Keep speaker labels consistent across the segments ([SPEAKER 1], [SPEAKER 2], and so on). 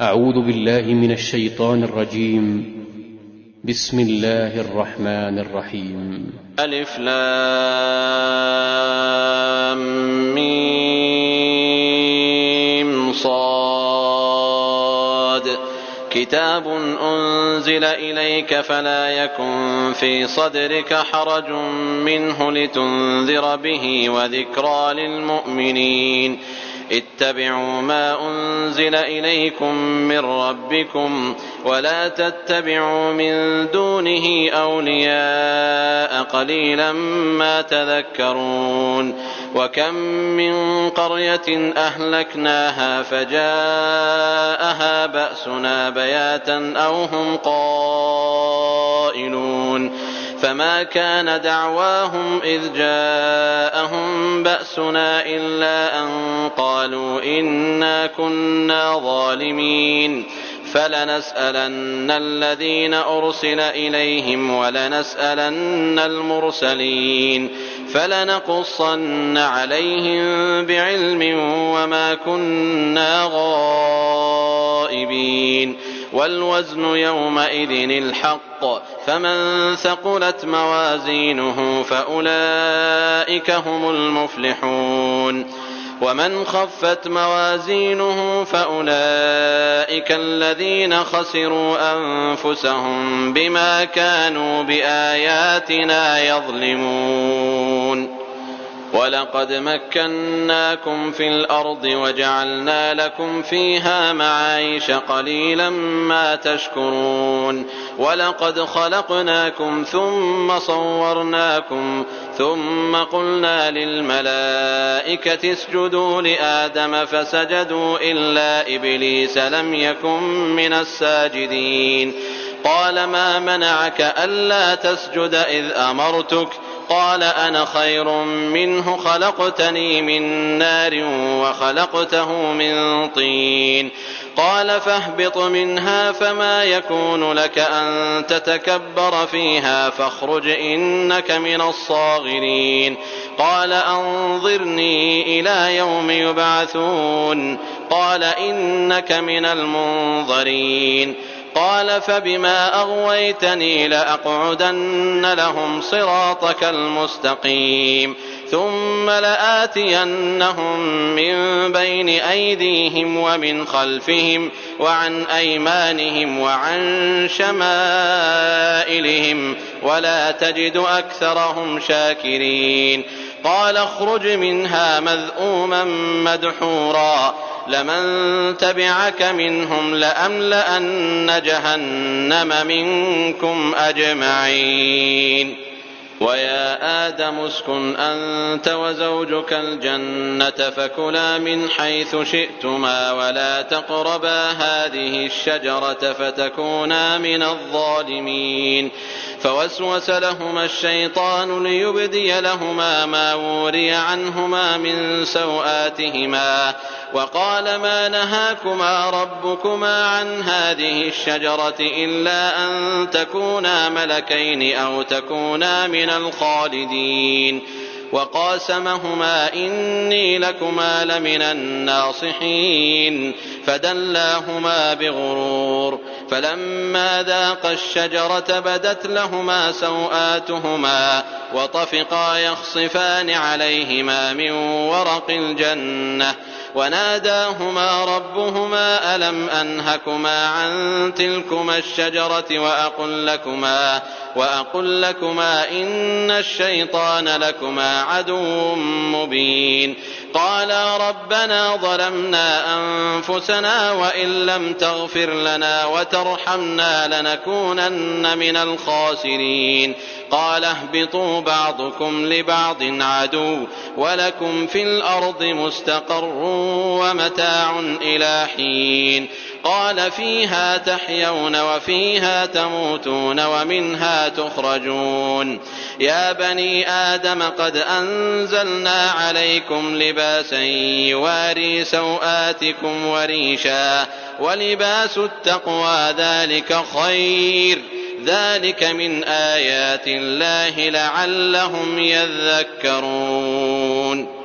[SPEAKER 1] أعوذ بالله من الشيطان الرجيم. بسم الله الرحمن الرحيم.
[SPEAKER 2] ألف لام ميم صاد كتاب أنزل إليك فلا يكن في صدرك حرج منه لتنذر به وذكرى للمؤمنين. اتبعوا ما أنزل إليكم من ربكم ولا تتبعوا من دونه أولياء قليلا ما تذكرون. وكم من قرية أهلكناها فجاءها بأسنا بياتا أو هم قائلون فما كان دعواهم إذ جاءهم بأسنا إلا أن قالوا إنا كنا ظالمين. فلنسألن الذين أرسل إليهم ولنسألن المرسلين فلنقصن عليهم بعلم وما كنا غائبين. والوزن يومئذ الحق فمن ثقلت موازينه فأولئك هم المفلحون. ومن خفت موازينه فأولئك الذين خسروا أنفسهم بما كانوا بآياتنا يظلمون. ولقد مكناكم في الأرض وجعلنا لكم فيها معايش قليلا ما تشكرون. ولقد خلقناكم ثم صورناكم ثم قلنا للملائكة اسجدوا لآدم فسجدوا إلا إبليس لم يكن من الساجدين. قال ما منعك ألا تسجد إذ أمرتك؟ قال أنا خير منه خلقتني من نار وخلقته من طين. قال فاهبط منها فما يكون لك أن تتكبر فيها فاخرج إنك من الصاغرين. قال أنظرني إلى يوم يبعثون. قال إنك من المنظرين. قال فبما أغويتني لأقعدن لهم صراطك المستقيم ثم لآتينهم من بين أيديهم ومن خلفهم وعن أيمانهم وعن شمائلهم ولا تجد أكثرهم شاكرين. قال اخرج منها مذءوما مدحورا لمن تبعك منهم لأملأن جهنم منكم أجمعين. ويا آدم اسكن أنت وزوجك الجنة فكلا من حيث شئتما ولا تقربا هذه الشجرة فتكونا من الظالمين. فوسوس لهما الشيطان ليبدي لهما ما وري عنهما من سوآتهما وقال ما نهاكما ربكما عن هذه الشجرة إلا أن تكونا ملكين أو تكونا من الخالدين. وقاسمهما إني لكما لمن الناصحين فدلاهما بغرور. فلما ذاقا الشجرة بدت لهما سوآتهما وطفقا يخصفان عليهما من ورق الجنة وناداهما ربهما ألم أنهكما عن تلكما الشجرة وأقل لكما إن الشيطان لكما عدو مبين. قالا ربنا ظلمنا أنفسنا وإن لم تغفر لنا وترحمنا لنكونن من الخاسرين. قال اهبطوا بعضكم لبعض عدو ولكم في الأرض مستقر ومتاع إلى حين. قال فيها تحيون وفيها تموتون ومنها تخرجون. يا بني آدم قد أنزلنا عليكم لباسا يواري سوآتكم وريشا ولباس التقوى ذلك خير ذلك من آيات الله لعلهم يذكرون.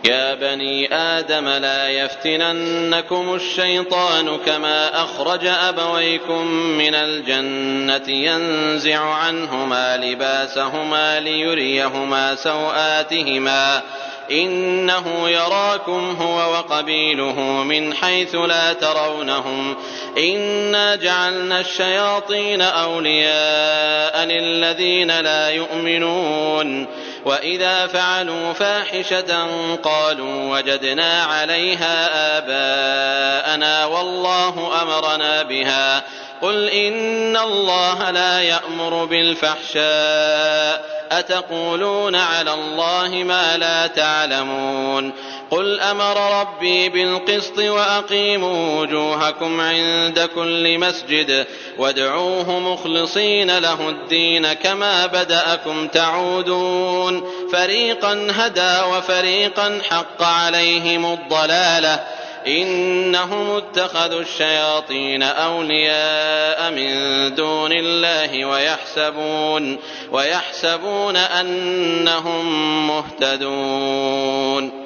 [SPEAKER 2] يا بني آدم لا يفتننكم الشيطان كما أخرج أبويكم من الجنة ينزع عنهما لباسهما ليريهما سوآتهما إنه يراكم هو وقبيله من حيث لا ترونهم إنا جعلنا الشياطين أولياء للذين لا يؤمنون وإذا فعلوا فاحشة قالوا وجدنا عليها آباءنا والله أمرنا بها قل إن الله لا يأمر بالفحشاء أتقولون على الله ما لا تعلمون قل أمر ربي بالقسط وأقيموا وجوهكم عند كل مسجد وادعوه مخلصين له الدين كما بدأكم تعودون فريقا هدى وفريقا حق عليهم الضلالة إنهم اتخذوا الشياطين أولياء من دون الله ويحسبون أنهم مهتدون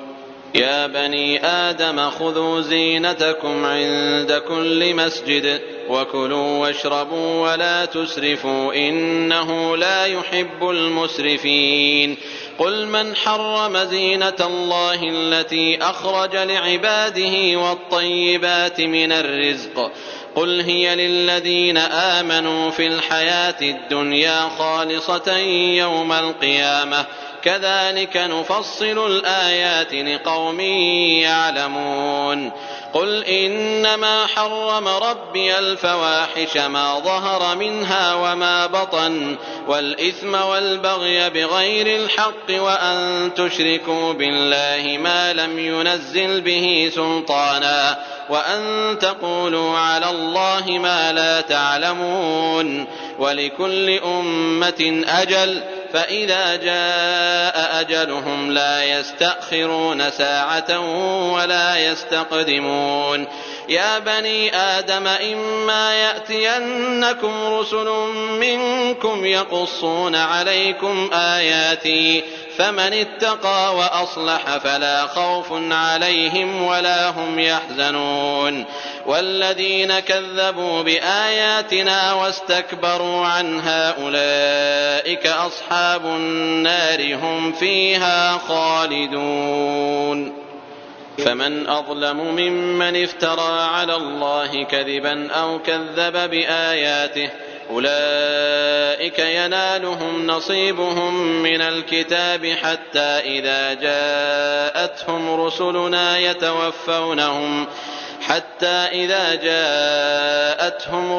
[SPEAKER 2] يا بني آدم خذوا زينتكم عند كل مسجد وكلوا واشربوا ولا تسرفوا إنه لا يحب المسرفين قل من حرم زينة الله التي أخرج لعباده والطيبات من الرزق قل هي للذين آمنوا في الحياة الدنيا خالصة يوم القيامة كذلك نفصل الآيات لقوم يعلمون قل إنما حرم ربي الفواحش ما ظهر منها وما بطن والإثم والبغي بغير الحق وأن تشركوا بالله ما لم ينزل به سلطانا وأن تقولوا على الله ما لا تعلمون ولكل أمة أجل فإذا جاء أجلهم لا يستأخرون ساعة ولا يستقدمون يا بني آدم إما يأتينكم رسل منكم يقصون عليكم آياتي فمن اتقى وأصلح فلا خوف عليهم ولا هم يحزنون والذين كذبوا بآياتنا واستكبروا عنها أولئك أصحاب النار هم فيها خالدون فمن أظلم ممن افترى على الله كذبا أو كذب بآياته أولئك ينالهم نصيبهم من الكتاب حتى إذا جاءتهم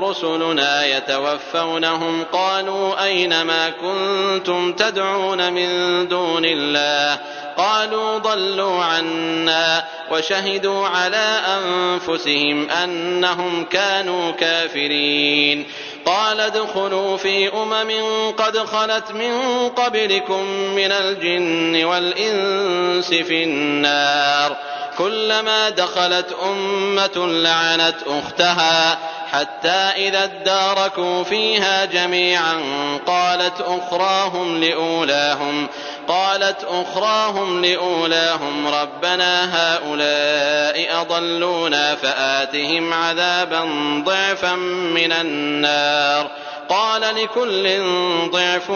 [SPEAKER 2] رسلنا يتوفونهم قالوا أين ما كنتم تدعون من دون الله قالوا ضلوا عنا وشهدوا على أنفسهم أنهم كانوا كافرين قال ادخلوا في قد خلت من قبلكم من الجن والإنس في النار كلما دخلت أمة لعنت أختها حتى إذا اداركوا فيها جميعا قالت أخراهم لأولاهم ربنا هؤلاء أضلونا فآتهم عذابا ضعفا من النار قال لكل ضعف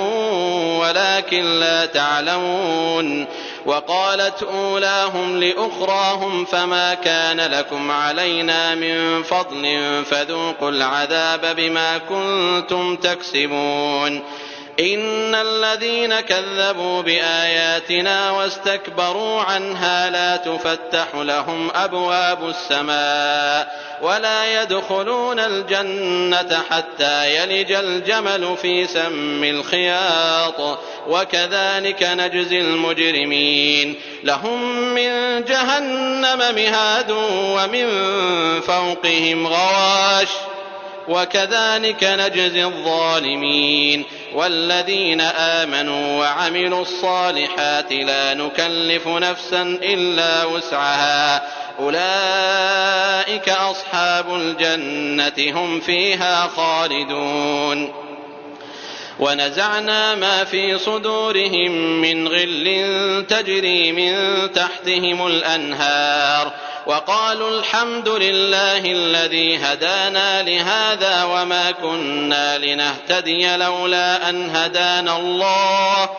[SPEAKER 2] ولكن لا تعلمون وقالت أولاهم لأخراهم فما كان لكم علينا من فضل فذوقوا العذاب بما كنتم تكسبون إن الذين كذبوا بآياتنا واستكبروا عنها لا تفتح لهم أبواب السماء ولا يدخلون الجنة حتى يلج الجمل في سم الخياط وكذلك نجزي المجرمين لهم من جهنم مهاد ومن فوقهم غواش وكذلك نجزي الظالمين والذين آمنوا وعملوا الصالحات لا نكلف نفسا إلا وسعها أولئك أصحاب الجنة هم فيها خالدون ونزعنا ما في صدورهم من غل تجري من تحتهم الأنهار وقالوا الحمد لله الذي هدانا لهذا وما كنا لنهتدي لولا أن هدانا الله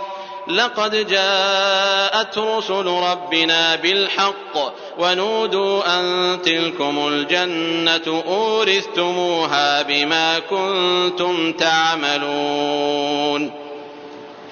[SPEAKER 2] لقد جاءت رسل ربنا بالحق ونودوا أن تلكم الجنة أورثتموها بما كنتم تعملون.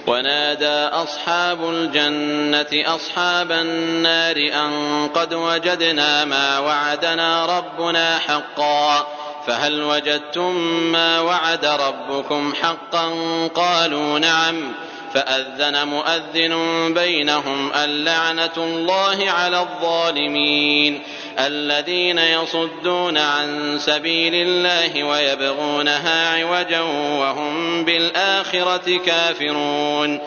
[SPEAKER 2] ونادى أصحاب الجنة أصحاب النار أن قد وجدنا ما وعدنا ربنا حقا فهل وجدتم ما وعد ربكم حقا قالوا نعم فأذن مؤذن بينهم اللعنة الله على الظالمين الذين يصدون عن سبيل الله ويبغونها عوجا وهم بالآخرة كافرون.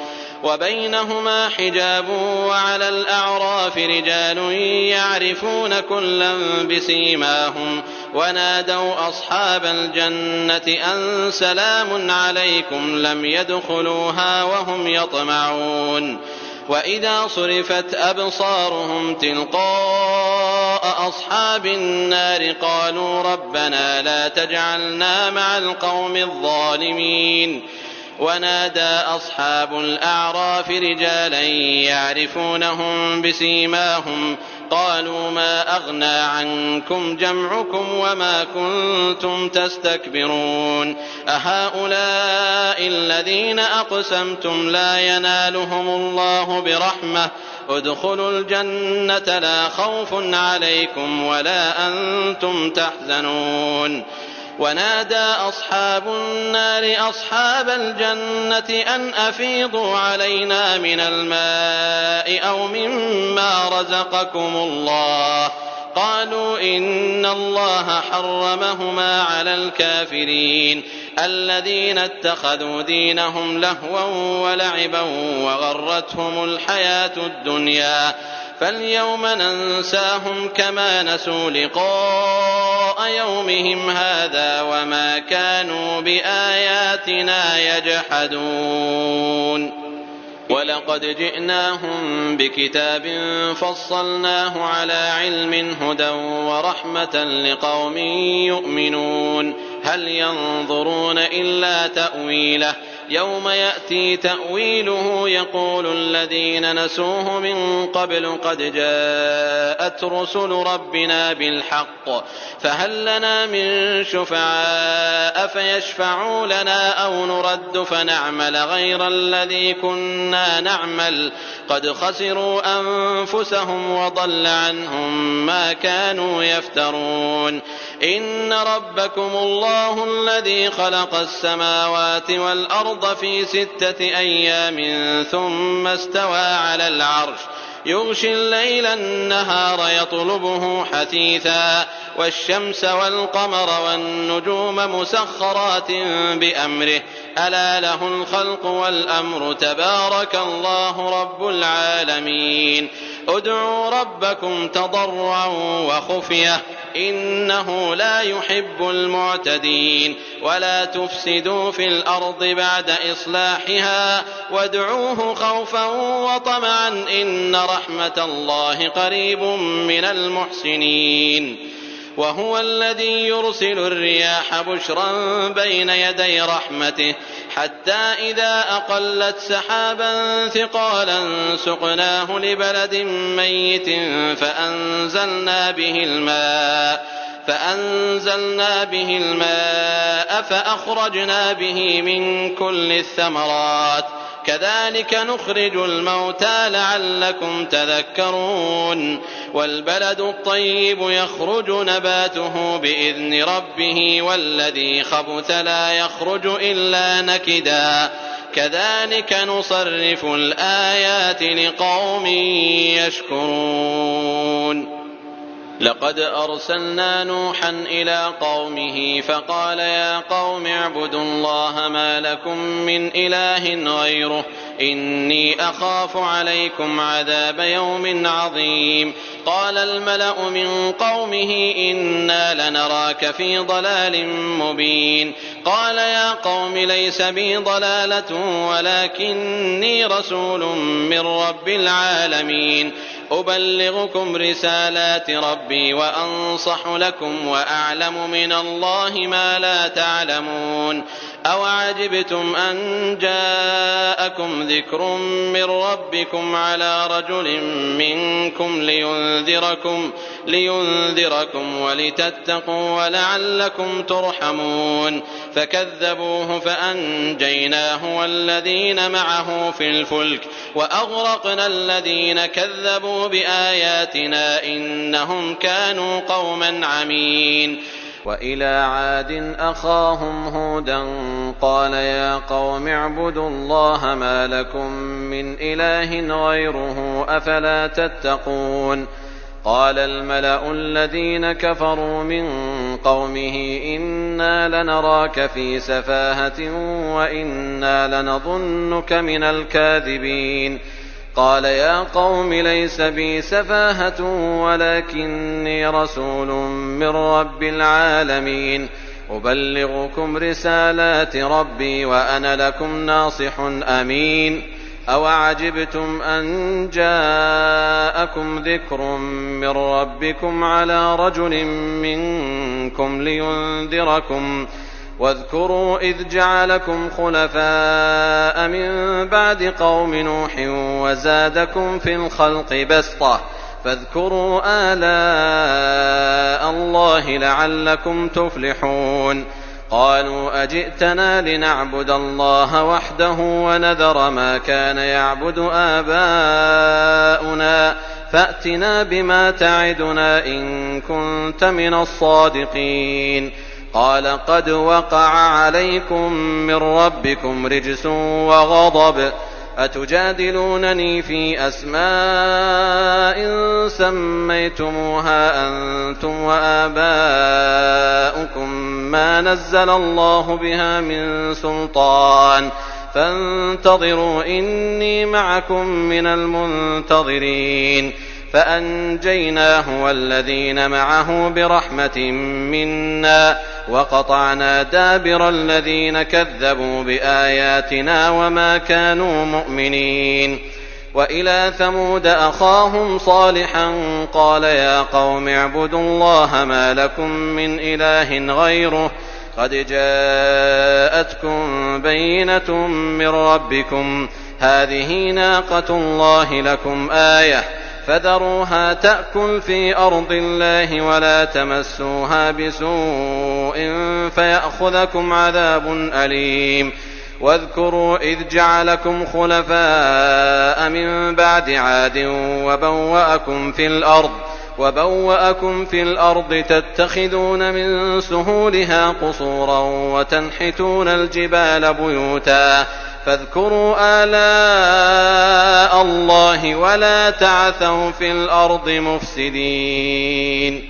[SPEAKER 2] وبينهما حجاب وعلى الأعراف رجال يعرفون كلا بسيماهم ونادوا أصحاب الجنة أن سلام عليكم لم يدخلوها وهم يطمعون. وإذا صرفت أبصارهم تلقاء أصحاب النار قالوا ربنا لا تجعلنا مع القوم الظالمين. ونادى أصحاب الأعراف رجالا يعرفونهم بسيماهم قالوا ما أغنى عنكم جمعكم وما كنتم تستكبرون أهؤلاء الذين أقسمتم لا ينالهم الله برحمة ادخلوا الجنة لا خوف عليكم ولا أنتم تحزنون. ونادى أصحاب النار أصحاب الجنة أن أفيضوا علينا من الماء أو مما رزقكم الله قالوا إن الله حرمهما على الكافرين الذين اتخذوا دينهم لهوا ولعبا وغرتهم الحياة الدنيا فاليوم ننساهم كما نسوا لقاء يومهم هذا وما كانوا بآياتنا يجحدون. ولقد جئناهم بكتاب فصلناه على علم هدى ورحمة لقوم يؤمنون هل ينظرون إلا تأويله يوم يأتي تأويله يقول الذين نسوه من قبل قد جاءت رسل ربنا بالحق فهل لنا من شفعاء فيشفعوا لنا أو نرد فنعمل غير الذي كنا نعمل قد خسروا أنفسهم وضل عنهم ما كانوا يفترون. إن ربكم الله الذي خلق السماوات والأرض في 6 أيام ثم استوى على العرش يغشي الليل النهار يطلبه حثيثا والشمس والقمر والنجوم مسخرات بأمره ألا له الخلق والأمر تبارك الله رب العالمين. ادعوا ربكم تضرعا وخفية إنه لا يحب المعتدين ولا تفسدوا في الأرض بعد إصلاحها وادعوه خوفا وطمعا إن رحمة الله قريب من المحسنين. وهو الذي يرسل الرياح بشرا بين يدي رحمته حتى إذا أقلت سحابا ثقالا سقناه لبلد ميت فأنزلنا به الماء فأخرجنا به من كل الثمرات كذلك نخرج الموتى لعلكم تذكرون. والبلد الطيب يخرج نباته بإذن ربه والذي خبث لا يخرج إلا نكدا كذلك نصرف الآيات لقوم يشكرون. لقد أرسلنا نوحا إلى قومه فقال يا قوم اعبدوا الله ما لكم من إله غيره إني أخاف عليكم عذاب يوم عظيم. قال الملأ من قومه إنا لنراك في ضلال مبين قال يا قوم ليس بي ضلالة ولكني رسول من رب العالمين أبلغكم رسالات ربي وأنصح لكم وأعلم من الله ما لا تعلمون أوعجبتم أن جاءكم ذكر من ربكم على رجل منكم لينذركم ولتتقوا ولعلكم ترحمون فكذبوه فأنجيناه والذين معه في الفلك وأغرقنا الذين كذبوا بآياتنا إنهم كانوا قوما عمين وإلى عاد أخاهم هودا قال يا قوم اعبدوا الله ما لكم من إله غيره أفلا تتقون قال الملأ الذين كفروا من قومه إنا لنراك في سفاهة وإنا لنظنك من الكاذبين قال يا قوم ليس بي سفاهة ولكني رسول من رب العالمين أبلغكم رسالات ربي وأنا لكم ناصح أمين أوعجبتم أن جاءكم ذكر من ربكم على رجل منكم لينذركم واذكروا إذ جعلكم خلفاء من بعد قوم نوح وزادكم في الخلق بسطة فاذكروا آلاء الله لعلكم تفلحون قالوا أجئتنا لنعبد الله وحده ونذر ما كان يعبد آباؤنا فأتنا بما تعدنا إن كنت من الصادقين قال قد وقع عليكم من ربكم رجس وغضب أتجادلونني في أسماء سميتموها أنتم وآباؤكم ما نزل الله بها من سلطان فانتظروا إني معكم من المنتظرين فأنجيناه والذين معه برحمة منا وقطعنا دابر الذين كذبوا بآياتنا وما كانوا مؤمنين وإلى ثمود أخاهم صالحا قال يا قوم اعبدوا الله ما لكم من إله غيره قد جاءتكم بينة من ربكم هذه ناقة الله لكم آية فذروها تأكل في أرض الله ولا تمسوها بسوء فيأخذكم عذاب أليم واذكروا إذ جعلكم خلفاء من بعد عاد وبوأكم في الأرض تتخذون من سهولها قصورا وتنحتون الجبال بيوتا فاذكروا آلاء الله ولا تعثوا في الأرض مفسدين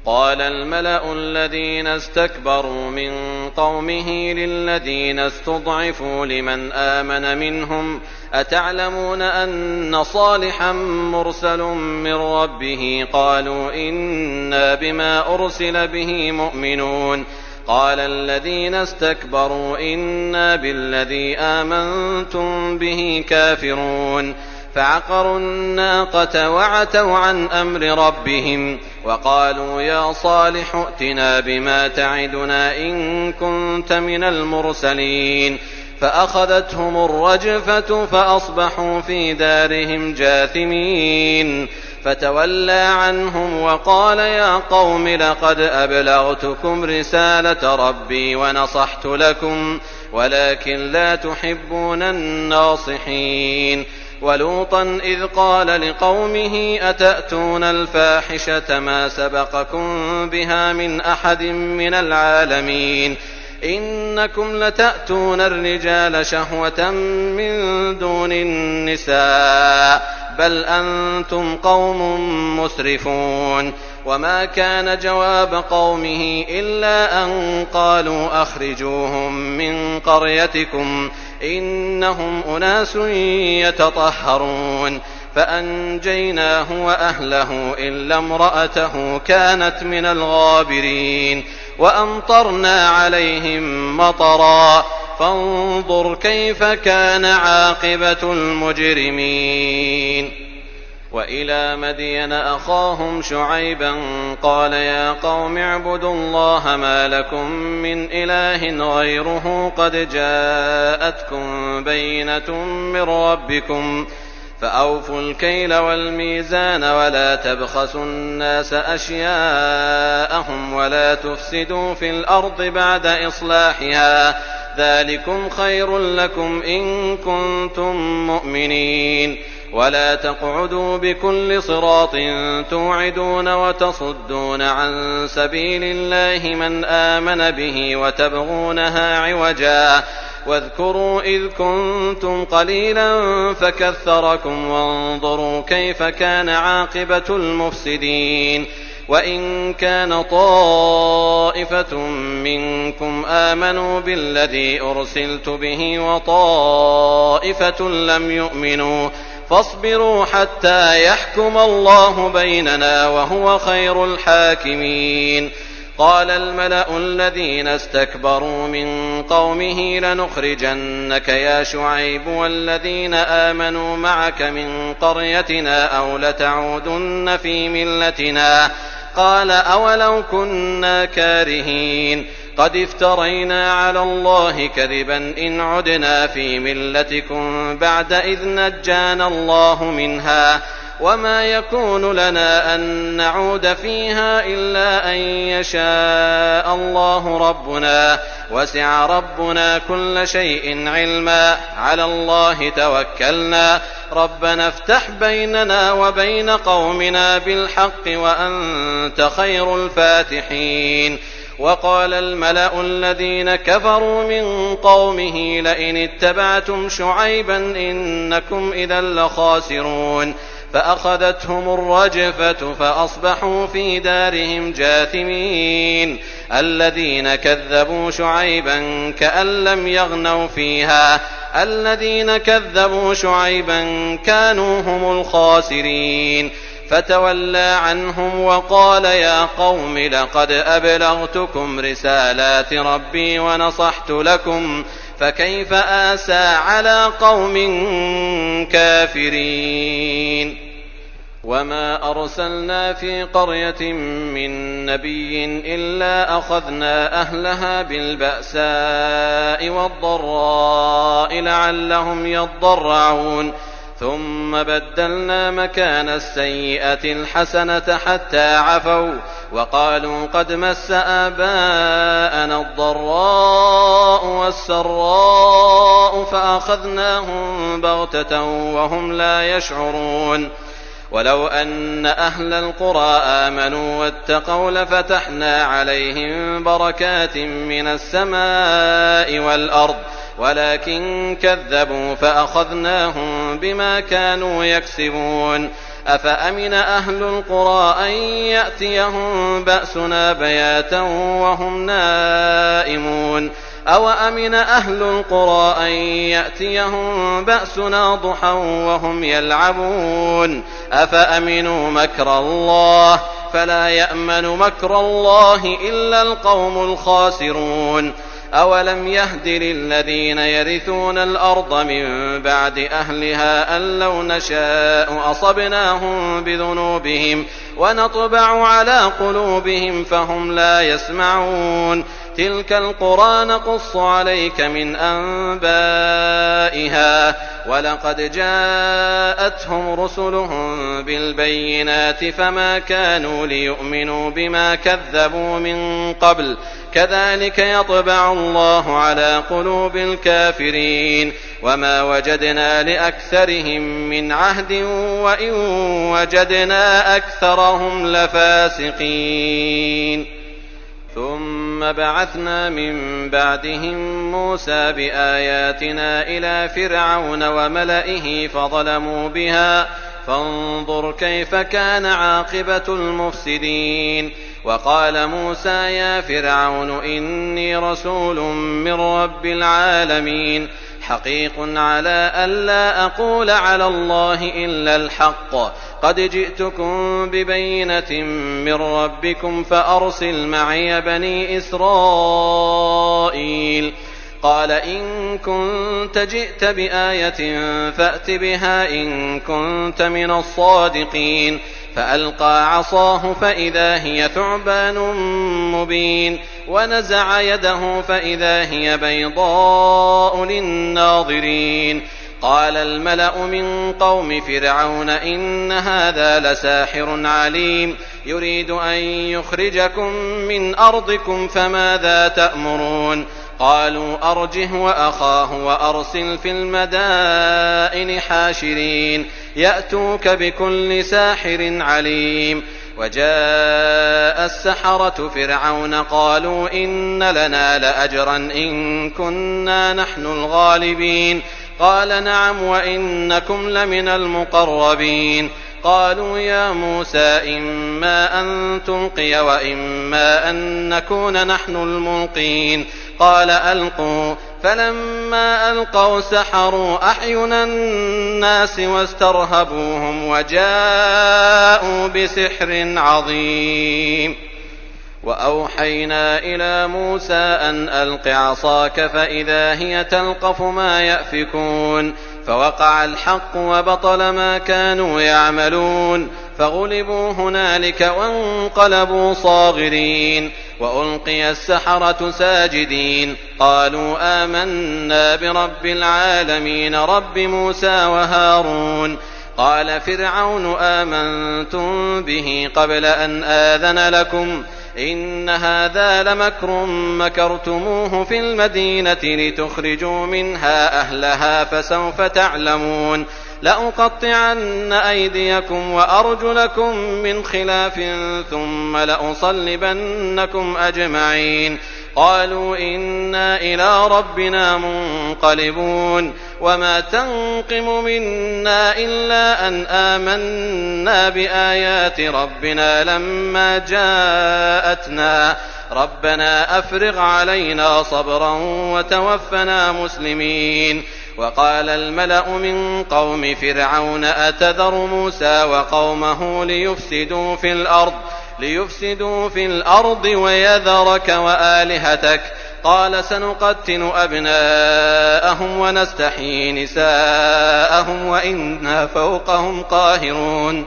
[SPEAKER 2] قال الملأ الذين استكبروا من قومه للذين استضعفوا لمن آمن منهم أتعلمون أن صالحا مرسل من ربه قالوا إنا بما أرسل به مؤمنون قال الذين استكبروا إنا بالذي آمنتم به كافرون فعقروا الناقة وعتوا عن أمر ربهم وقالوا يا صالح ائتنا بما تعدنا إن كنت من المرسلين فأخذتهم الرجفة فأصبحوا في دارهم جاثمين فتولى عنهم وقال يا قوم لقد أبلغتكم رسالة ربي ونصحت لكم ولكن لا تحبون الناصحين ولوطا إذ قال لقومه أتأتون الفاحشة ما سبقكم بها من أحد من العالمين إنكم لتأتون الرجال شهوة من دون النساء بل أنتم قوم مسرفون وما كان جواب قومه إلا أن قالوا أخرجوهم من قريتكم إنهم أناس يتطهرون فأنجيناه وأهله إلا امرأته كانت من الغابرين وأمطرنا عليهم مطرا فانظر كيف كان عاقبة المجرمين. وإلى مدين أخاهم شعيبا قال يا قوم اعبدوا الله ما لكم من إله غيره قد جاءتكم بينة من ربكم فأوفوا الكيل والميزان ولا تبخسوا الناس أشياءهم ولا تفسدوا في الأرض بعد إصلاحها ذلكم خير لكم إن كنتم مؤمنين. ولا تقعدوا بكل صراط توعدون وتصدون عن سبيل الله من آمن به وتبغونها عوجا واذكروا إذ كنتم قليلا فكثركم وانظروا كيف كان عاقبة المفسدين. وإن كان طائفة منكم آمنوا بالذي أرسلت به وطائفة لم يؤمنوا فاصبروا حتى يحكم الله بيننا وهو خير الحاكمين. قال الملأ الذين استكبروا من قومه لنخرجنك يا شعيب والذين آمنوا معك من قريتنا أو لتعودن في ملتنا قال أولو كنا كارهين قد افترينا على الله كذبا إن عدنا في ملتكم بعد إذ نجانا الله منها وما يكون لنا أن نعود فيها إلا أن يشاء الله ربنا وسع ربنا كل شيء علما على الله توكلنا ربنا افتح بيننا وبين قومنا بالحق وأنت خير الفاتحين. وقال الملأ الذين كفروا من قومه لئن اتبعتم شعيبا إنكم إذا لخاسرون فأخذتهم الرجفة فأصبحوا في دارهم جاثمين. الذين كذبوا شعيبا كأن لم يغنوا فيها الذين كذبوا شعيبا كانوا هم الخاسرين. فتولى عنهم وقال يا قوم لقد أبلغتكم رسالات ربي ونصحت لكم فكيف آسى على قوم كافرين. وما أرسلنا في قرية من نبي إلا أخذنا أهلها بالبأساء والضراء لعلهم يضرعون ثم بدلنا مكان السيئة الحسنة حتى عفوا وقالوا قد مس آباءنا الضراء والسراء فأخذناهم بغتة وهم لا يشعرون. ولو أن أهل القرى آمنوا واتقوا لفتحنا عليهم بركات من السماء والأرض ولكن كذبوا فأخذناهم بما كانوا يكسبون. أفأمن أهل القرى أن يأتيهم بأسنا بياتا وهم نائمون أو أمن أهل القرى أن يأتيهم بأسنا ضحى وهم يلعبون أفأمنوا مكر الله فلا يأمن مكر الله إلا القوم الخاسرون. أولم يهد للذين يرثون الأرض من بعد أهلها أن لو نشاء أصبناهم بذنوبهم ونطبع على قلوبهم فهم لا يسمعون. تلك القرى نقص عليك من أنبائها ولقد جاءتهم رسلهم بالبينات فما كانوا ليؤمنوا بما كذبوا من قبل كذلك يطبع الله على قلوب الكافرين. وما وجدنا لأكثرهم من عهد وإن وجدنا أكثرهم لفاسقين. ثم بعثنا من بعدهم موسى بآياتنا إلى فرعون وملئه فظلموا بها فانظر كيف كان عاقبة المفسدين. وقال موسى يا فرعون إني رسول من رب العالمين حقيق على ألا أقول على الله إلا الحق قد جئتكم ببينة من ربكم فأرسل معي بني إسرائيل. قال إن كنت جئت بآية فأت بها إن كنت من الصادقين. فألقى عصاه فإذا هي ثعبان مبين ونزع يده فإذا هي بيضاء للناظرين. قال الملأ من قوم فرعون إن هذا لساحر عليم يريد أن يخرجكم من أرضكم فماذا تأمرون. قالوا أرجه وأخاه وأرسل في المدائن حاشرين يأتوك بكل ساحر عليم. وجاء السحرة فرعون قالوا إن لنا لأجرا إن كنا نحن الغالبين. قال نعم وإنكم لمن المقربين. قالوا يا موسى إما أن تلقي وإما أن نكون نحن الملقين. قال ألقوا. فلما ألقوا سحروا أعين الناس واسترهبوهم وجاءوا بسحر عظيم. وأوحينا إلى موسى أن ألق عصاك فإذا هي تلقف ما يأفكون. فوقع الحق وبطل ما كانوا يعملون فغلبوا هنالك وانقلبوا صاغرين. وألقي السحرة ساجدين قالوا آمنا برب العالمين رب موسى وهارون. قال فرعون آمنتم به قبل أن آذن لكم إن هذا لمكر مكرتموه في المدينة لتخرجوا منها أهلها فسوف تعلمون. لأقطعن أيديكم وأرجلكم من خلاف ثم لأصلبنكم أجمعين. قالوا إنا إلى ربنا منقلبون. وما تنقم منا إلا أن آمنا بآيات ربنا لما جاءتنا ربنا أفرغ علينا صبرا وتوفنا مسلمين. وقال الملأ من قوم فرعون أتذر موسى وقومه ليفسدوا في الأرض ويذرك وآلهتك. قال سنقتل أبناءهم ونستحيي نساءهم وإنا فوقهم قاهرون.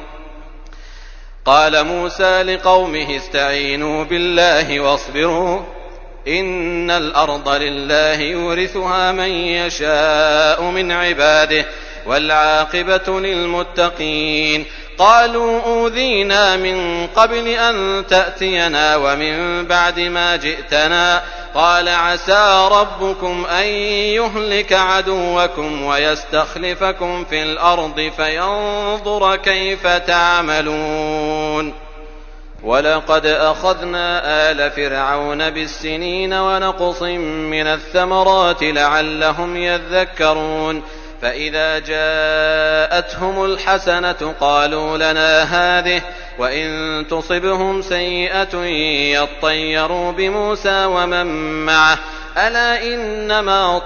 [SPEAKER 2] قال موسى لقومه استعينوا بالله واصبروا إن الأرض لله يورثها من يشاء من عباده والعاقبة للمتقين. قالوا أوذينا من قبل أن تأتينا ومن بعد ما جئتنا. قال عسى ربكم أن يهلك عدوكم ويستخلفكم في الأرض فينظر كيف تعملون. ولقد أخذنا آل فرعون بالسنين ونقص من الثمرات لعلهم يذكرون. فإذا جاءتهم الحسنة قالوا لنا هذه وإن تصبهم سيئة يطيروا بموسى ومن معه ألا إنما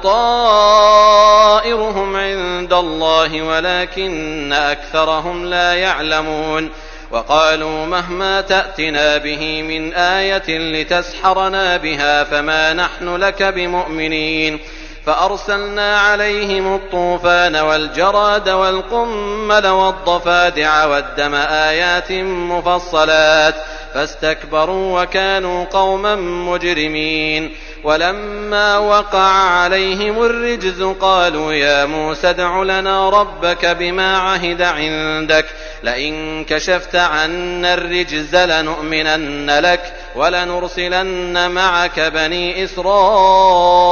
[SPEAKER 2] طائرهم عند الله ولكن أكثرهم لا يعلمون. وقالوا مهما تأتنا به من آية لتسحرنا بها فما نحن لك بمؤمنين. فأرسلنا عليهم الطوفان والجراد والقمل والضفادع والدم آيات مفصلات فاستكبروا وكانوا قوما مجرمين. ولما وقع عليهم الرجز قالوا يا موسى ادع لنا ربك بما عهد عندك لئن كشفت عنا الرجز لنؤمنن لك ولنرسلن معك بني إسرائيل.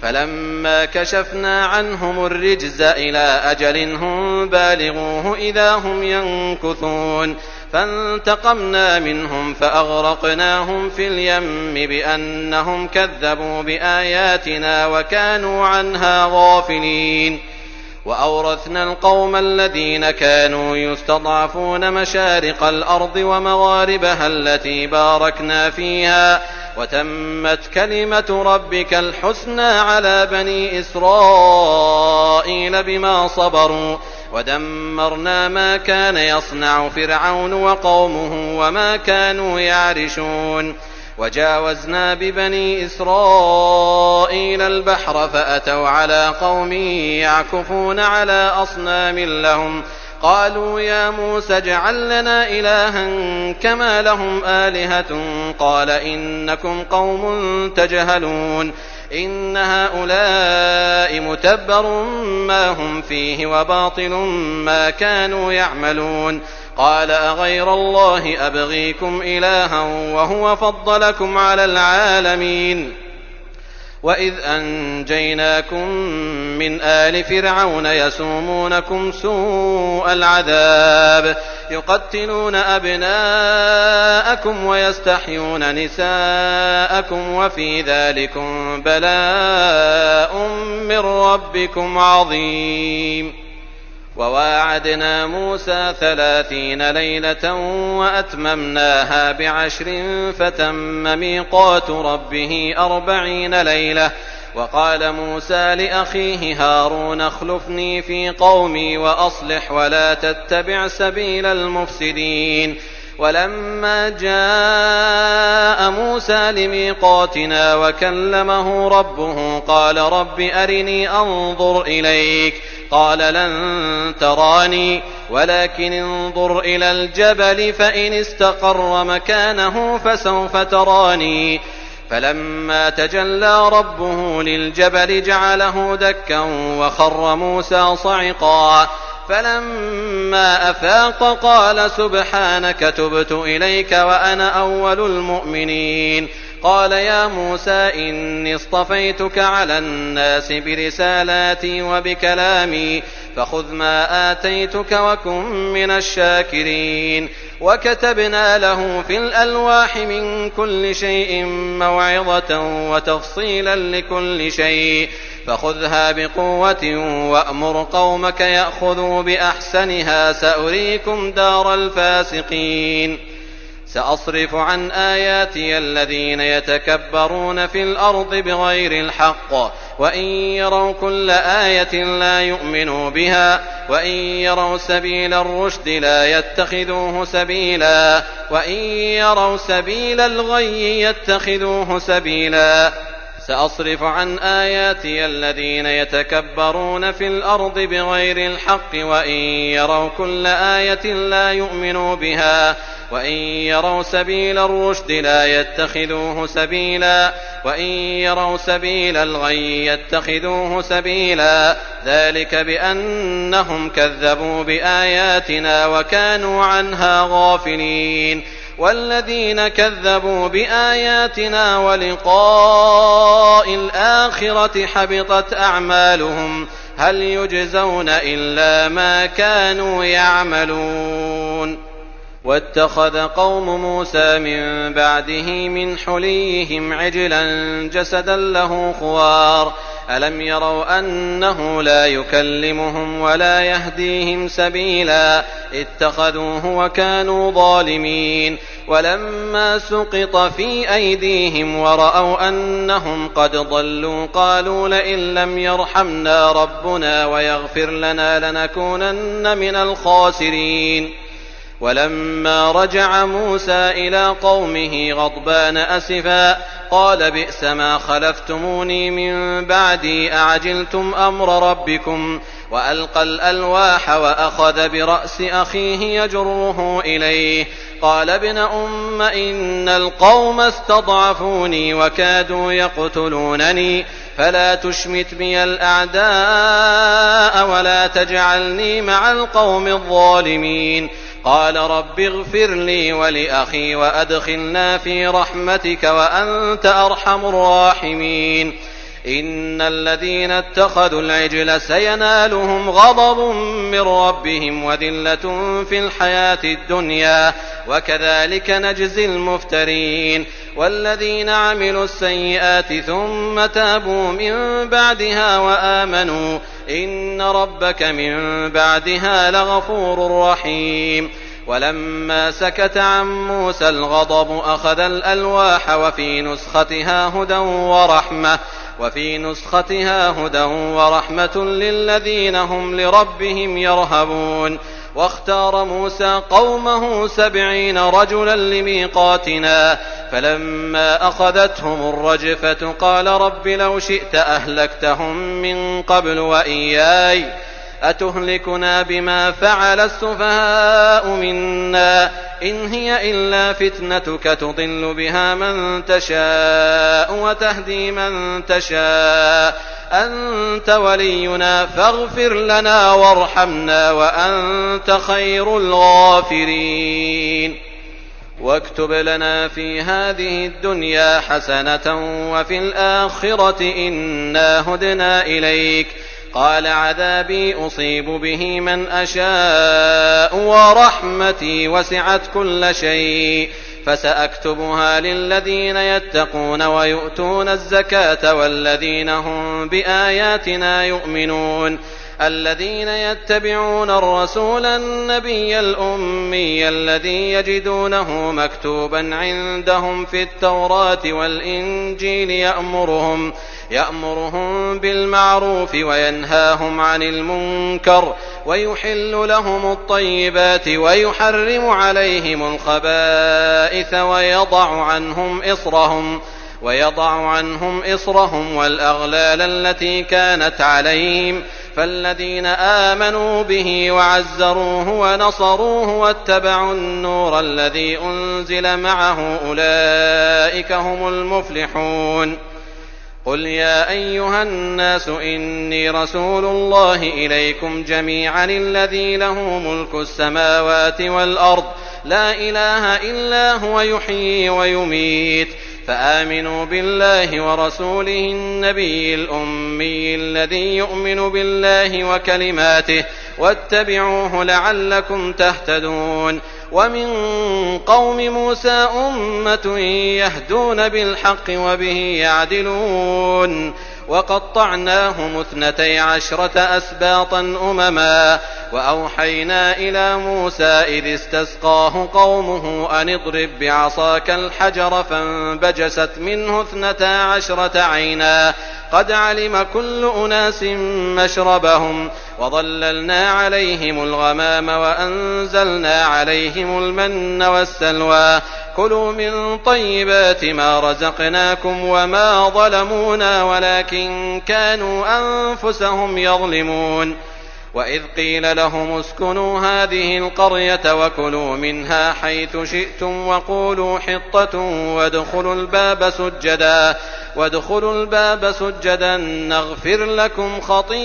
[SPEAKER 2] فلما كشفنا عنهم الرجز إلى أجل هم بالغوه إذا هم ينكثون. فانتقمنا منهم فأغرقناهم في اليم بأنهم كذبوا بآياتنا وكانوا عنها غافلين. وأورثنا القوم الذين كانوا يستضعفون مشارق الأرض ومغاربها التي باركنا فيها وتمت كلمة ربك الحسنى على بني إسرائيل بما صبروا ودمرنا ما كان يصنع فرعون وقومه وما كانوا يعرشون وجاوزنا ببني إسرائيل البحر فأتوا على قوم يعكفون على أصنام لهم قالوا يا موسى اجعل لنا إلها كما لهم آلهة قال إنكم قوم تجهلون إن هؤلاء متبر ما هم فيه وباطل ما كانوا يعملون قال أغير الله أبغيكم إلها وهو فضلكم على العالمين وإذ أنجيناكم من آل فرعون يسومونكم سوء العذاب يقتلون أبناءكم ويستحيون نساءكم وفي ذلكم بلاء من ربكم عظيم وواعدنا موسى 30 ليلة وأتممناها ب10 فتم ميقات ربه 40 ليلة وقال موسى لأخيه هارون اخلفني في قومي وأصلح ولا تتبع سبيل المفسدين ولما جاء موسى لميقاتنا وكلمه ربه قال رب أرني أنظر إليك قال لن تراني ولكن انظر إلى الجبل فإن استقر مكانه فسوف تراني فلما تجلى ربه للجبل جعله دكا وخر موسى صعقا فلما أفاق قال سبحانك تبت إليك وأنا أول المؤمنين قال يا موسى إني اصطفيتك على الناس برسالاتي وبكلامي فخذ ما آتيتك وكن من الشاكرين وكتبنا له في الألواح من كل شيء موعظة وتفصيلا لكل شيء فخذها بقوة وأمر قومك يأخذوا بأحسنها سأريكم دار الفاسقين سأصرف عن آياتي الذين يتكبرون في الأرض بغير الحق وإن يروا كل آية لا يؤمنوا بها وإن يروا سبيل الرشد لا يتخذوه سبيلا وإن يروا سبيل الغي يتخذوه سبيلا سأصرف عن آياتي الذين يتكبرون في الأرض بغير الحق وإن يروا كل آية لا يؤمنوا بها وإن يروا سبيل الرشد لا يتخذوه سبيلا وإن يروا سبيل الغي يتخذوه سبيلا ذلك بأنهم كذبوا بآياتنا وكانوا عنها غافلين والذين كذبوا بآياتنا ولقاء الآخرة حبطت أعمالهم هل يجزون إلا ما كانوا يعملون واتخذ قوم موسى من بعده من حليهم عجلا جسدا له خوار ألم يروا أنه لا يكلمهم ولا يهديهم سبيلا اتخذوه وكانوا ظالمين ولما سقط في أيديهم ورأوا أنهم قد ضلوا قالوا لئن لم يرحمنا ربنا ويغفر لنا لنكونن من الخاسرين ولما رجع موسى إلى قومه غضبان أسفا قال بئس ما خلفتموني من بعدي أعجلتم أمر ربكم وألقى الألواح وأخذ برأس أخيه يجره إليه قال ابن أم إن القوم استضعفوني وكادوا يقتلونني فلا تشمت بي الأعداء ولا تجعلني مع القوم الظالمين قال رب اغفر لي ولأخي وأدخلنا في رحمتك وأنت أرحم الراحمين إن الذين اتخذوا العجل سينالهم غضب من ربهم وذلة في الحياة الدنيا وكذلك نجزي المفترين والذين عملوا السيئات ثم تابوا من بعدها وآمنوا إن ربك من بعدها لغفور رحيم ولما سكت عن موسى الغضب أخذ الألواح وفي نسختها هدى ورحمة للذين هم لربهم يرهبون. واختار موسى قومه 70 رجلا لميقاتنا فلما أخذتهم الرجفة قال رب لو شئت أهلكتهم من قبل وإياي أتهلكنا بما فعل السفهاء منا إن هي إلا فتنتك تضل بها من تشاء وتهدي من تشاء أنت ولينا فاغفر لنا وارحمنا وأنت خير الغافرين. واكتب لنا في هذه الدنيا حسنة وفي الآخرة إنا هدنا إليك قال عذابي أصيب به من أشاء ورحمتي وسعت كل شيء فسأكتبها للذين يتقون ويؤتون الزكاة والذين هم بآياتنا يؤمنون الذين يتبعون الرسول النبي الأمي الذي يجدونه مكتوبا عندهم في التوراة والإنجيل يأمرهم بالمعروف وينهاهم عن المنكر ويحل لهم الطيبات ويحرم عليهم الخبائث ويضع عنهم إصرهم والأغلال التي كانت عليهم فالذين آمنوا به وعزروه ونصروه واتبعوا النور الذي أنزل معه أولئك هم المفلحون. قل يا أيها الناس إني رسول الله إليكم جميعا الذي له ملك السماوات والأرض لا إله إلا هو يحيي ويميت فآمنوا بالله ورسوله النبي الأمي الذي يؤمن بالله وكلماته واتبعوه لعلكم تهتدون. ومن قوم موسى أمة يهدون بالحق وبه يعدلون وقطعناهم 12 أسباطا أمما وأوحينا إلى موسى إذ استسقاه قومه أن اضرب بعصاك الحجر فانبجست منه 12 عينا قد علم كل أناس مشربهم وظللنا عليهم الغمام وأنزلنا عليهم المن والسلوى كلوا من طيبات ما رزقناكم وما ظلمونا ولكن كانوا أنفسهم يظلمون. وإذ قيل لهم اسكنوا هذه القرية وكلوا منها حيث شئتم وقولوا حطة وادخلوا الباب سجدا نغفر لكم خطيئاتكم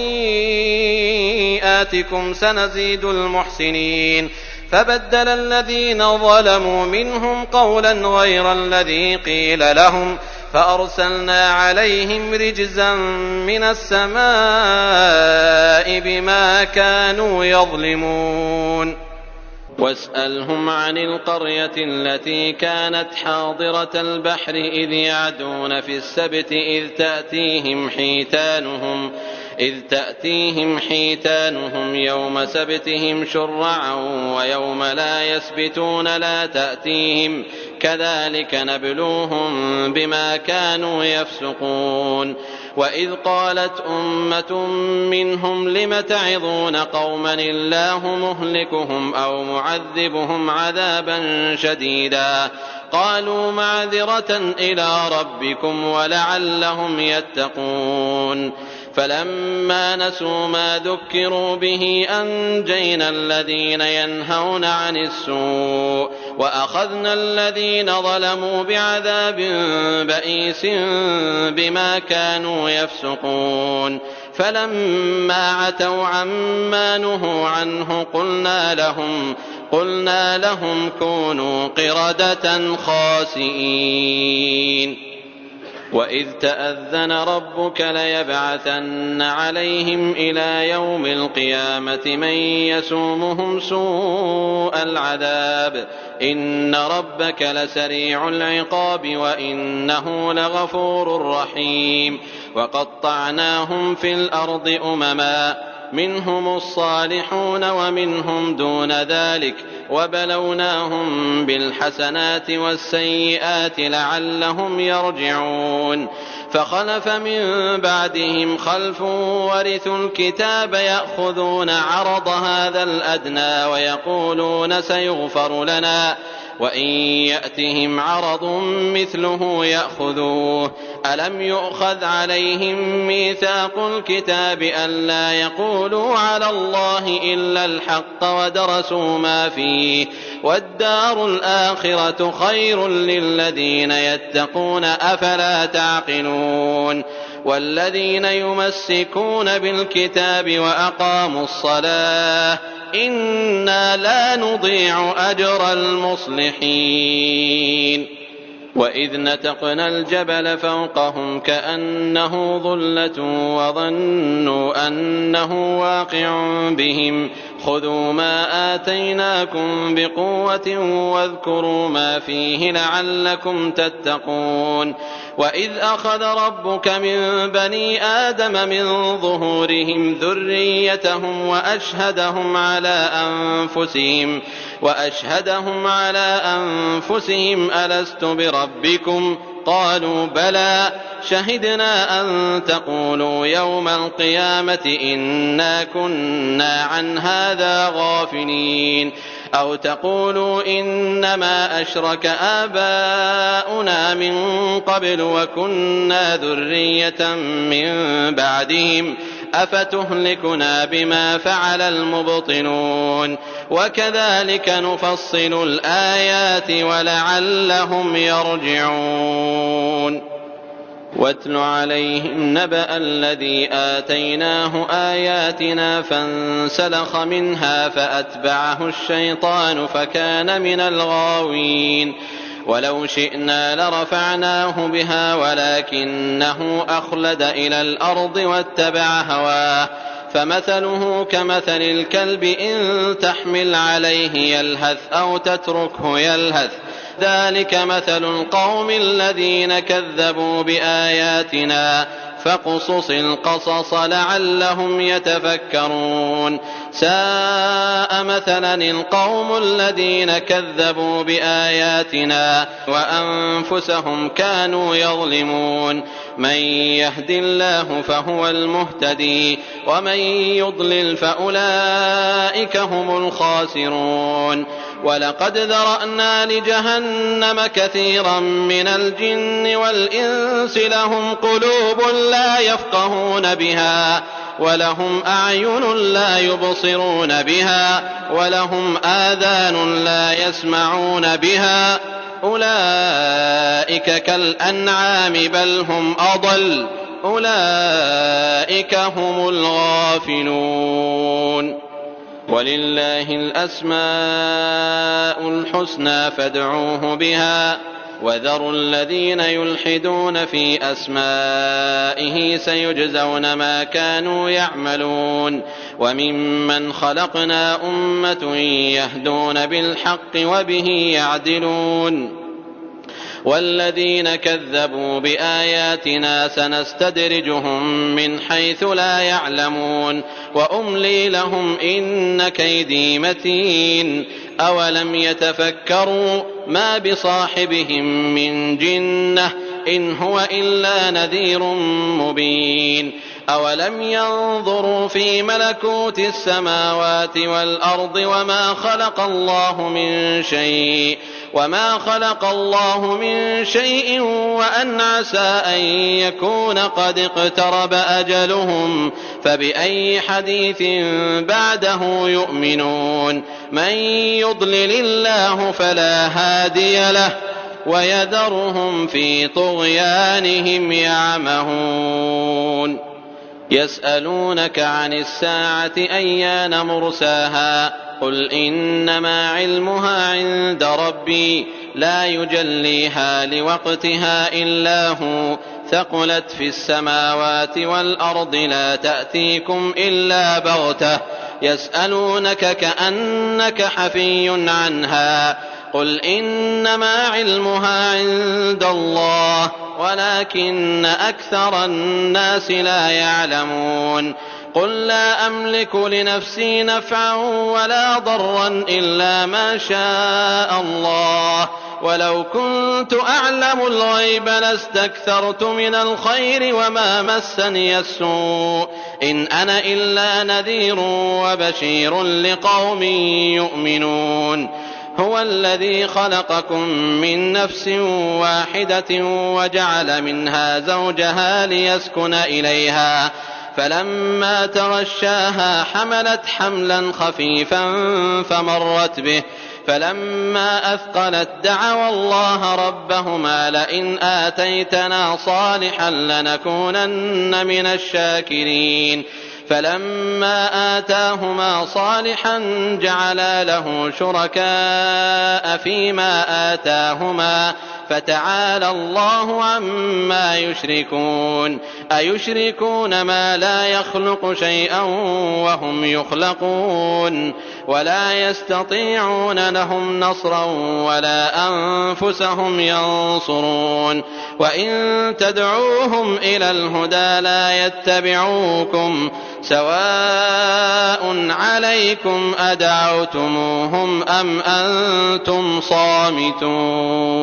[SPEAKER 2] سنزيد المحسنين. فبدل الذين ظلموا منهم قولا غير الذي قيل لهم فأرسلنا عليهم رجزا من السماء بما كانوا يظلمون. واسألهم عن القرية التي كانت حاضرة البحر إذ يعدون في السبت إذ تأتيهم حيتانهم يوم سبتهم شرعا ويوم لا يسبتون لا تأتيهم كذلك نبلوهم بما كانوا يفسقون. وإذ قالت أمة منهم لم تعظون قوما الله مهلكهم أو معذبهم عذابا شديدا قالوا معذرة إلى ربكم ولعلهم يتقون. فلما نسوا ما ذكروا به أنجينا الذين ينهون عن السوء وأخذنا الذين ظلموا بعذاب بئيس بما كانوا يفسقون. فلما عتوا عما نهوا عنه قلنا لهم كونوا قردة خاسئين. وإذ تأذن ربك ليبعثن عليهم إلى يوم القيامة من يسومهم سوء العذاب إن ربك لسريع العقاب وإنه لغفور رحيم. وقطعناهم في الأرض أمما منهم الصالحون ومنهم دون ذلك وبلوناهم بالحسنات والسيئات لعلهم يرجعون فخلف من بعدهم خلف ورثوا الكتاب يأخذون عرض هذا الأدنى ويقولون سيغفر لنا وإن يأتهم عرض مثله يأخذوه ألم يؤخذ عليهم ميثاق الكتاب ألا يقولوا على الله إلا الحق ودرسوا ما فيه والدار الآخرة خير للذين يتقون أفلا تعقلون والذين يمسكون بالكتاب وأقاموا الصلاة إنا لا نضيع أجر المصلحين وإذ نتقنا الجبل فوقهم كأنه ظلة وظنوا أنه واقع بهم خذوا ما آتيناكم بقوة واذكروا ما فيه لعلكم تتقون وإذ أخذ ربك من بني آدم من ظهورهم ذريتهم وأشهدهم على أنفسهم ألست بربكم قالوا بلى شهدنا أن تقولوا يوم القيامة إنا كنا عن هذا غافلين أو تقولوا إنما أشرك آباؤنا من قبل وكنا ذرية من بعدهم أفتهلكنا بما فعل المبطلون وكذلك نفصل الآيات ولعلهم يرجعون واتل عليهم نبأ الذي آتيناه آياتنا فانسلخ منها فأتبعه الشيطان فكان من الغاوين ولو شئنا لرفعناه بها ولكنه أخلد إلى الأرض واتبع هواه فمثله كمثل الكلب إن تحمل عليه يلهث أو تتركه يلهث ذلك مثل القوم الذين كذبوا بآياتنا فاقصص القصص لعلهم يتفكرون ساء مثلا القوم الذين كذبوا بآياتنا وأنفسهم كانوا يظلمون من يهد الله فهو المهتدي ومن يضلل فأولئك هم الخاسرون ولقد ذرأنا لجهنم كثيرا من الجن والإنس لهم قلوب لا يفقهون بها ولهم أعين لا يبصرون بها ولهم آذان لا يسمعون بها أولئك كالأنعام بل هم أضل أولئك هم الغافلون ولله الأسماء الحسنى فادعوه بها وذروا الذين يلحدون في أسمائه سيجزون ما كانوا يعملون وممن خلقنا أمة يهدون بالحق وبه يعدلون والذين كذبوا بآياتنا سنستدرجهم من حيث لا يعلمون وأملي لهم إن كيدي متين أولم يتفكروا ما بصاحبهم من جنة إن هو إلا نذير مبين أولم ينظروا في ملكوت السماوات والأرض وما خلق الله من شيء وأن عسى أن يكون قد اقترب أجلهم فبأي حديث بعده يؤمنون من يضلل الله فلا هادي له ويذرهم في طغيانهم يعمهون يسألونك عن الساعة أيان مرساها قل إنما علمها عند ربي لا يجليها لوقتها إلا هو ثقلت في السماوات والأرض لا تأتيكم إلا بغتة يسألونك كأنك حفي عنها قل إنما علمها عند الله ولكن أكثر الناس لا يعلمون قل لا أملك لنفسي نفعا ولا ضرا إلا ما شاء الله ولو كنت أعلم الغيب لاستكثرت من الخير وما مسني السوء إن أنا إلا نذير وبشير لقوم يؤمنون هو الذي خلقكم من نفس واحدة وجعل منها زوجها ليسكن إليها فلما تغشاها حملت حملا خفيفا فمرت به فلما أثقلت دعوا الله ربهما لئن آتيتنا صالحا لنكونن من الشاكرين فلما آتاهما صالحا جعلا له شركاء فيما آتاهما فتعالى الله عما يشركون أيشركون ما لا يخلق شيئا وهم يخلقون ولا يستطيعون لهم نصرا ولا أنفسهم ينصرون وإن تدعوهم إلى الهدى لا يتبعوكم سواء عليكم أدعوتموهم أم أنتم صامتون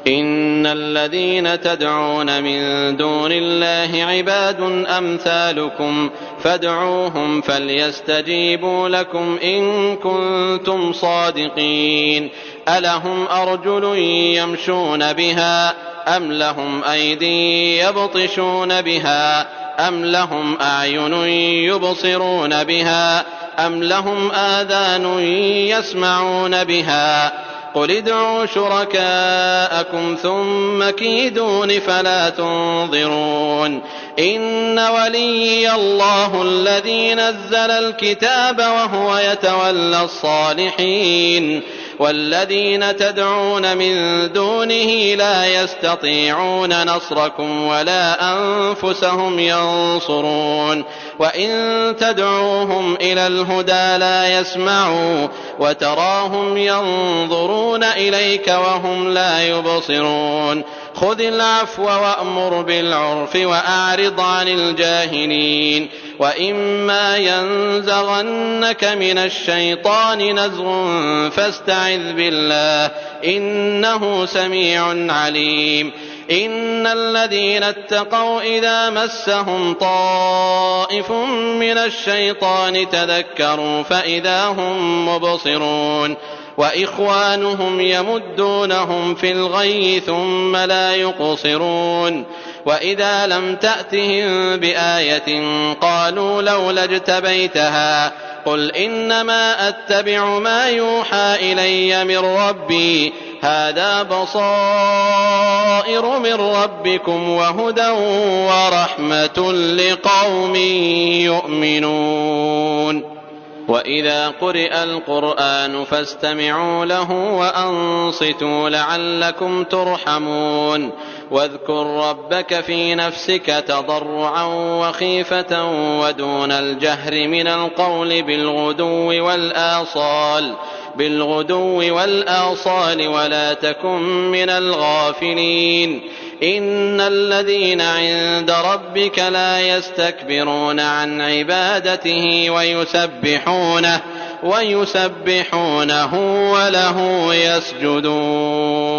[SPEAKER 2] إن الذين تدعون من دون الله عباد أمثالكم فادعوهم فليستجيبوا لكم إن كنتم صادقين ألهم أرجل يمشون بها أم لهم أيدي يبطشون بها أم لهم أعين يبصرون بها أم لهم آذان يسمعون بها قل ادعوا شركاءكم ثم كيدون فلا تنظرون إن وليي الله الذي نزل الكتاب وهو يتولى الصالحين والذين تدعون من دونه لا يستطيعون نصركم ولا أنفسهم ينصرون وإن تدعوهم إلى الهدى لا يسمعوا وتراهم ينظرون إليك وهم لا يبصرون خذ العفو وأمر بالعرف وأعرض عن الجاهلين وإما ينزغنك من الشيطان نزغ فاستعذ بالله إنه سميع عليم إن الذين اتقوا إذا مسهم طائف من الشيطان تذكروا فإذا هم مبصرون وإخوانهم يمدونهم في الغي ثم لا يقصرون وإذا لم تأتهم بآية قالوا لولا اجتبيتها قل إنما أتبع ما يوحى إلي من ربي هذا بصائر من ربكم وهدى ورحمة لقوم يؤمنون وإذا قرئ القرآن فاستمعوا له وأنصتوا لعلكم ترحمون واذكر ربك في نفسك تضرعا وخيفة ودون الجهر من القول بالغدو والآصال ولا تكن من الغافلين إن الذين عند ربك لا يستكبرون عن عبادته ويسبحونه وله يسجدون